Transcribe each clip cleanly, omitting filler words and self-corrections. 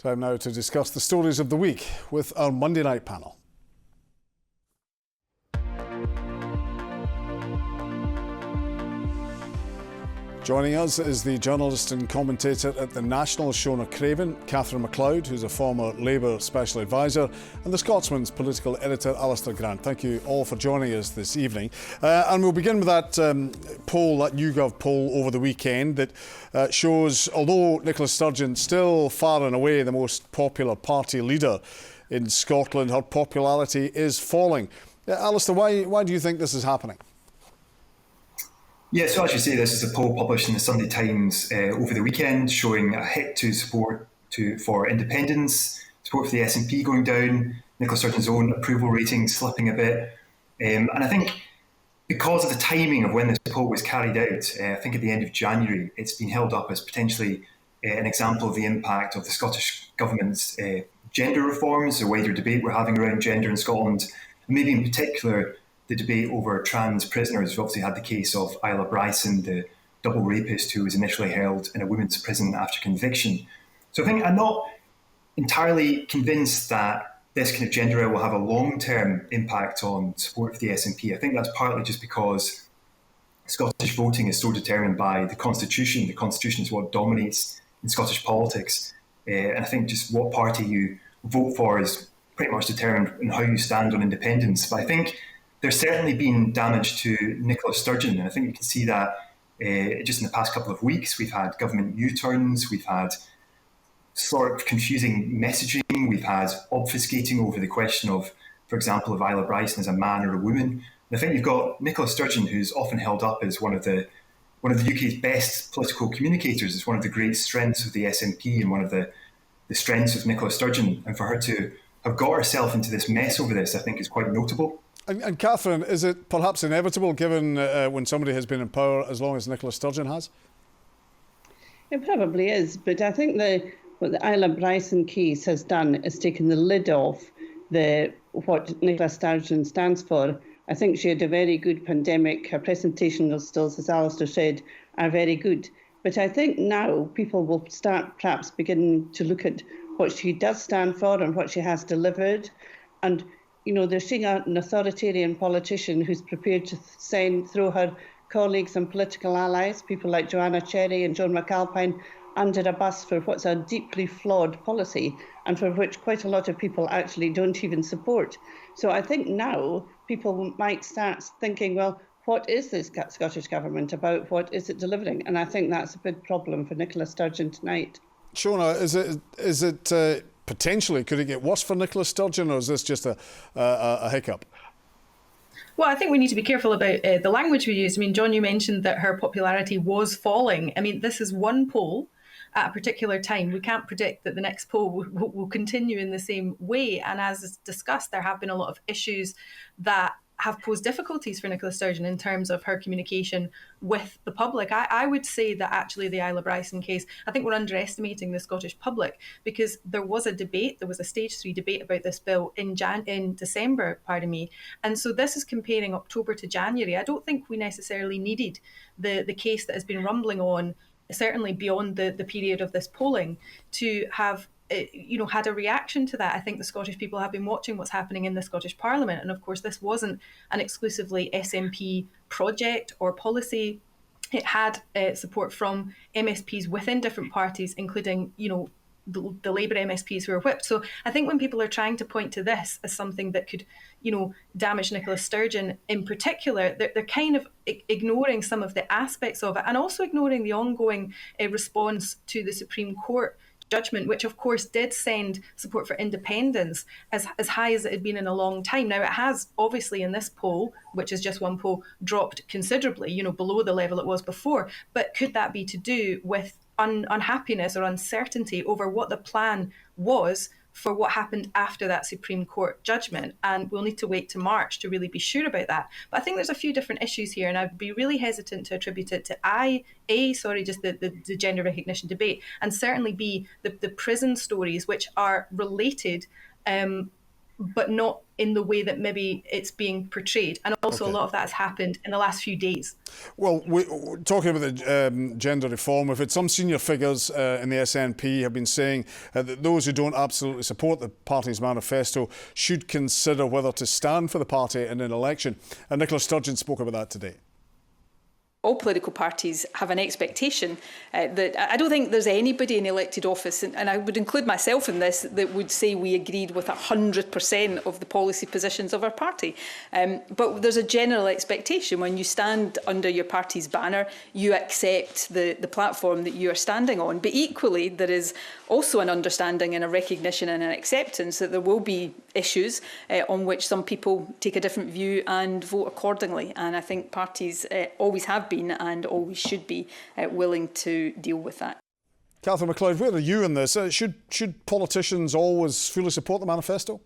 Time now to discuss the stories of the week with our Monday night panel. Joining us is the journalist and commentator at The National, Shona Craven, Catherine MacLeod, who's a former Labour Special Advisor, and the Scotsman's political editor, Alistair Grant. Thank you all for joining us this evening. And we'll begin with that poll, that YouGov poll over the weekend that shows, although Nicola Sturgeon still far and away the most popular party leader in Scotland, her popularity is falling. Alistair, why do you think this is happening? Yeah, so as you say, this is a poll published in the Sunday Times over the weekend, showing a hit to support for independence, support for the SNP going down, Nicola Sturgeon's own approval rating slipping a bit. And I think because of the timing of when this poll was carried out, I think at the end of January, it's been held up as potentially an example of the impact of the Scottish Government's gender reforms, the wider debate we're having around gender in Scotland, and maybe in particular the debate over trans prisoners. We've obviously had the case of Isla Bryson, the double rapist who was initially held in a women's prison after conviction. So I think I'm not entirely convinced that this kind of gender era will have a long-term impact on support for the SNP. I think that's partly just because Scottish voting is so determined by the Constitution. The Constitution is what dominates in Scottish politics. And I think just what party you vote for is pretty much determined on how you stand on independence. But I think there's certainly been damage to Nicola Sturgeon, and I think you can see that just in the past couple of weeks. We've had government U-turns, we've had sort of confusing messaging, we've had obfuscating over the question of, for example, if Isla Bryson is a man or a woman. And I think you've got Nicola Sturgeon, who's often held up as one of the UK's best political communicators. It's one of the great strengths of the SNP and one of the strengths of Nicola Sturgeon. And for her to have got herself into this mess over this, I think is quite notable. And Catherine, is it perhaps inevitable, given when somebody has been in power as long as Nicola Sturgeon has? It probably is, but I think what the Isla Bryson case has done is taken the lid off what Nicola Sturgeon stands for. I think she had a very good pandemic. Her presentation skills, as Alistair said, are very good. But I think now people will start perhaps beginning to look at what she does stand for and what she has delivered. And they're seeing an authoritarian politician who's prepared to throw her colleagues and political allies, people like Joanna Cherry and Joan McAlpine, under a bus for what's a deeply flawed policy and for which quite a lot of people actually don't even support. So I think now people might start thinking, well, what is this Scottish Government about? What is it delivering? And I think that's a big problem for Nicola Sturgeon tonight. Shona, is it potentially, could it get worse for Nicola Sturgeon, or is this just a hiccup? Well, I think we need to be careful about the language we use. I mean, John, you mentioned that her popularity was falling. I mean, this is one poll at a particular time. We can't predict that the next poll will continue in the same way. And as is discussed, there have been a lot of issues that have posed difficulties for Nicola Sturgeon in terms of her communication with the public. I would say that actually the Isla Bryson case, I think we're underestimating the Scottish public, because there was a debate, there was a stage 3 debate about this bill in December, and so this is comparing October to January. I don't think we necessarily needed the case that has been rumbling on, certainly beyond the period of this polling, to have had a reaction to that. I think the Scottish people have been watching what's happening in the Scottish Parliament. And of course, this wasn't an exclusively SNP project or policy. It had support from MSPs within different parties, including, the Labour MSPs who are whipped. So I think when people are trying to point to this as something that could, damage Nicola Sturgeon in particular, they're kind of ignoring some of the aspects of it, and also ignoring the ongoing response to the Supreme Court judgment, which of course did send support for independence as high as it had been in a long time. Now, it has obviously in this poll, which is just one poll, dropped considerably, below the level it was before. But could that be to do with unhappiness or uncertainty over what the plan was for what happened after that Supreme Court judgment? And we'll need to wait to March to really be sure about that. But I think there's a few different issues here, and I'd be really hesitant to attribute it to just the gender recognition debate, and certainly B, the prison stories, which are related but not in the way that maybe it's being portrayed. And also a lot of that has happened in the last few days. Well, we're talking about the gender reform. We've had some senior figures in the SNP have been saying that those who don't absolutely support the party's manifesto should consider whether to stand for the party in an election. And Nicola Sturgeon spoke about that today. All political parties have an expectation that I don't think there's anybody in elected office, and I would include myself in this, that would say we agreed with 100% of the policy positions of our party. But there's a general expectation when you stand under your party's banner, you accept the platform that you are standing on. But equally, there is also an understanding and a recognition and an acceptance that there will be issues on which some people take a different view and vote accordingly. And I think parties always have been and always should be willing to deal with that. Catherine MacLeod, where are you in this? Should politicians always fully support the manifesto?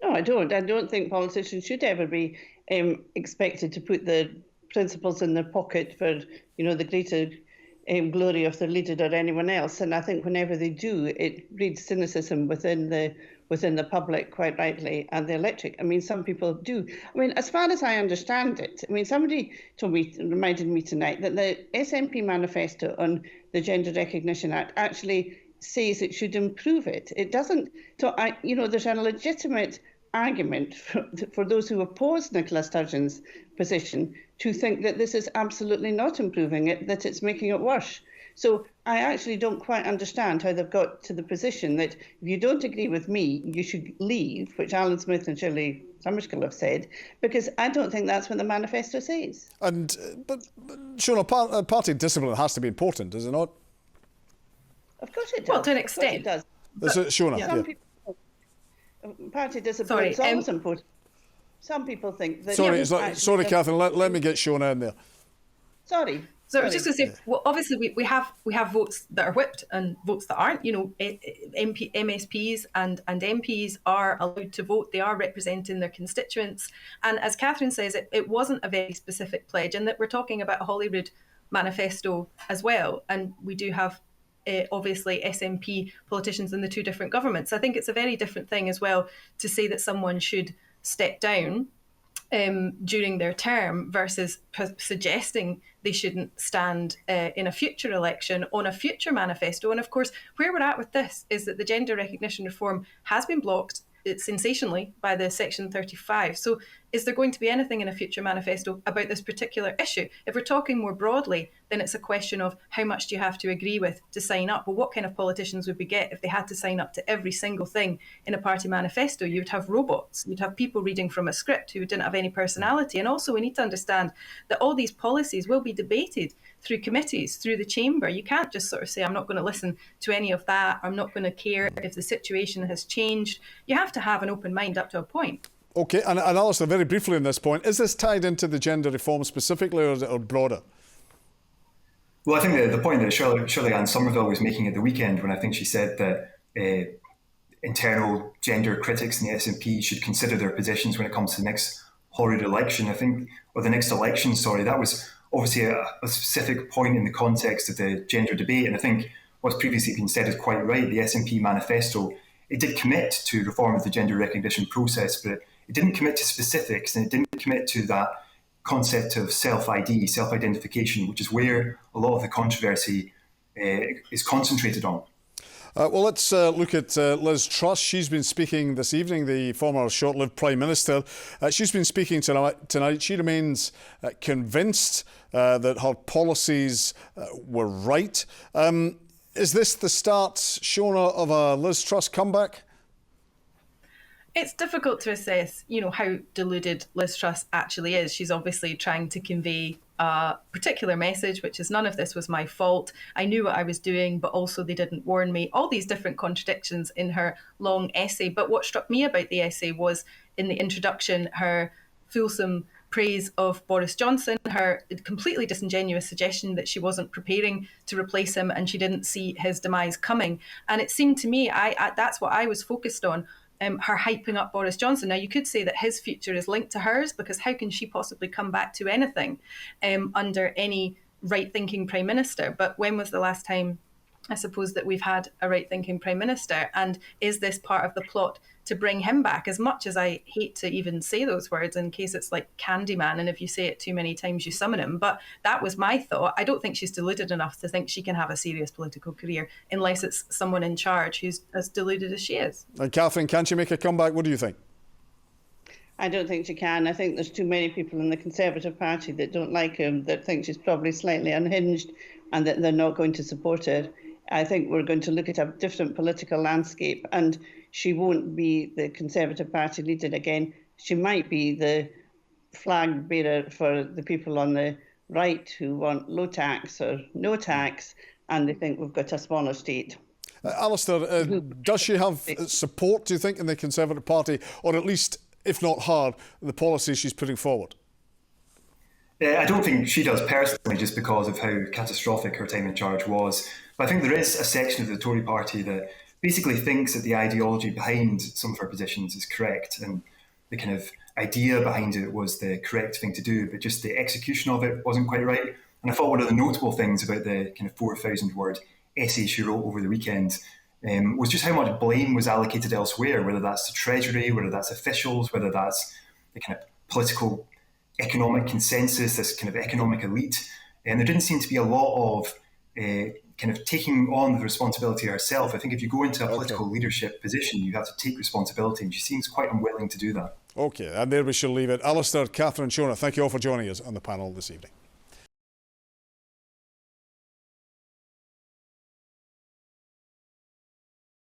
No, I don't. I don't think politicians should ever be expected to put the principles in their pocket for, the greater glory of their leader or anyone else. And I think whenever they do, it breeds cynicism within the public, quite rightly, and the electorate. I mean, some people do. I mean, as far as I understand it, somebody reminded me tonight that the SNP manifesto on the Gender Recognition Act actually says it should improve it. It doesn't. So, there's a legitimate argument for those who oppose Nicola Sturgeon's position to think that this is absolutely not improving it, that it's making it worse. So I actually don't quite understand how they've got to the position that if you don't agree with me, you should leave, which Alan Smith and Shirley Summerskill have said, because I don't think that's what the manifesto says. But Shona, party discipline has to be important, does it not? Of course it does. Well, to an extent. It does. Shona, Some people, party discipline is always important. Some people think that... Sorry, Catherine, let me get Shona in there. Sorry. So I was just going to say, well, obviously we have votes that are whipped and votes that aren't. MSPs and MPs are allowed to vote. They are representing their constituents. And as Catherine says, it wasn't a very specific pledge, and that we're talking about a Holyrood manifesto as well. And we do have obviously SNP politicians in the two different governments. I think it's a very different thing as well to say that someone should step down during their term versus suggesting they shouldn't stand in a future election on a future manifesto. And of course, where we're at with this is that the gender recognition reform has been blocked sensationally by the Section 35. So is there going to be anything in a future manifesto about this particular issue? If we're talking more broadly, then it's a question of how much do you have to agree with to sign up? Well, what kind of politicians would we get if they had to sign up to every single thing in a party manifesto? You would have robots. You'd have people reading from a script who didn't have any personality. And also we need to understand that all these policies will be debated through committees, through the chamber. You can't just sort of say, I'm not going to listen to any of that. I'm not going to care if the situation has changed. You have to have an open mind up to a point. OK, and Alistair, very briefly on this point, is this tied into the gender reform specifically or broader? Well, I think the point that Shirley Ann Somerville was making at the weekend when I think she said that internal gender critics in the SNP should consider their positions when it comes to the next Holyrood election, that was obviously a specific point in the context of the gender debate. And I think what's previously been said is quite right. The SNP manifesto, it did commit to reform of the gender recognition process, but it didn't commit to specifics, and it didn't commit to that concept of self-ID, self-identification, which is where a lot of the controversy is concentrated on. Well, let's look at Liz Truss. She's been speaking this evening, the former short-lived Prime Minister. She's been speaking tonight. She remains convinced that her policies were right. Is this the start, Shona, of a Liz Truss comeback? It's difficult to assess, how deluded Liz Truss actually is. She's obviously trying to convey a particular message, which is none of this was my fault. I knew what I was doing, but also they didn't warn me. All these different contradictions in her long essay. But what struck me about the essay was in the introduction, her fulsome praise of Boris Johnson, her completely disingenuous suggestion that she wasn't preparing to replace him and she didn't see his demise coming. And it seemed to me, that's what I was focused on. Her hyping up Boris Johnson. Now, you could say that his future is linked to hers, because how can she possibly come back to anything under any right-thinking Prime Minister? But when was the last time I suppose, that we've had a right-thinking Prime Minister? And is this part of the plot to bring him back? As much as I hate to even say those words, in case it's like Candyman, and if you say it too many times, you summon him. But that was my thought. I don't think she's deluded enough to think she can have a serious political career unless it's someone in charge who's as deluded as she is. And Catherine, can she make a comeback? What do you think? I don't think she can. I think there's too many people in the Conservative Party that don't like him, that think she's probably slightly unhinged and that they're not going to support her. I think we're going to look at a different political landscape, and she won't be the Conservative Party leader again. She might be the flag bearer for the people on the right who want low tax or no tax, and they think we've got a smaller state. Alistair, does she have support, do you think, in the Conservative Party, or at least, if not hard, the policies she's putting forward? I don't think she does personally, just because of how catastrophic her time in charge was. But I think there is a section of the Tory party that basically thinks that the ideology behind some of her positions is correct, and the kind of idea behind it was the correct thing to do, but just the execution of it wasn't quite right. And I thought one of the notable things about the kind of 4,000-word essay she wrote over the weekend was just how much blame was allocated elsewhere, whether that's the Treasury, whether that's officials, whether that's the kind of political economic consensus, this kind of economic elite. And there didn't seem to be a lot of kind of taking on the responsibility herself. I think if you go into a political leadership position, you have to take responsibility, and she seems quite unwilling to do that. OK, and there we shall leave it. Alistair, Catherine, Shona, thank you all for joining us on the panel this evening.